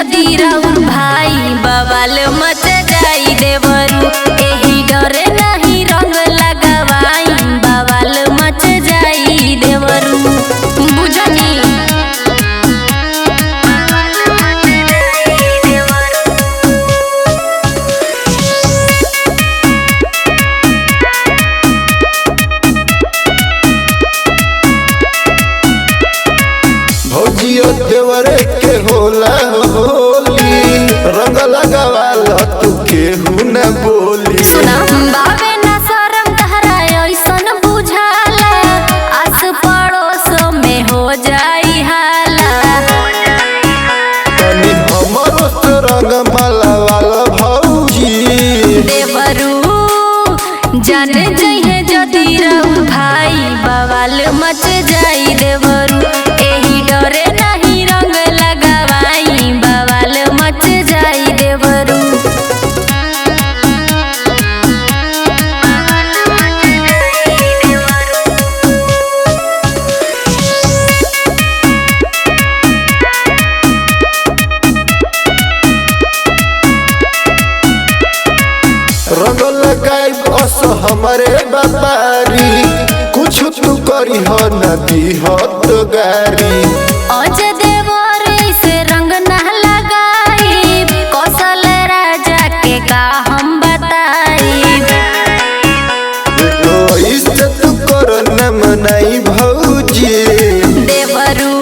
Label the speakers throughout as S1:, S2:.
S1: जदी राउर भाई बवाल मच जाई देवरू एही डरे नहीं रंग लगावाई बवाल मच जाई देवरू बुझनी।
S2: भौजियो देवरे के होला होली रंग लगावाला तू केहू न बोली।
S1: सुना बावे ना शरम तहरा ऐसन बुझाला आस पड़ोस में हो जाई हाला।
S2: तनी हमरो से रंग माला वाला भौजी
S1: देवरू जान जइहे जदी राउर भाई बवाल मच जाई देवरू एही डरे नहीं रंग लगावाई बवाल मच जाई देवरू।
S2: रंग लगाई बस हमारे बाबारी कुछ तू करी हो न दी हो तो गारी।
S1: अज देवर से रंग ना लगाई कौशल राजा के का हम बताई।
S2: तो इससे तू कर न मनाई भौजी
S1: देवरू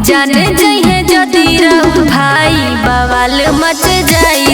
S1: जान जइहे जदी राउर भाई बवाल मच जाई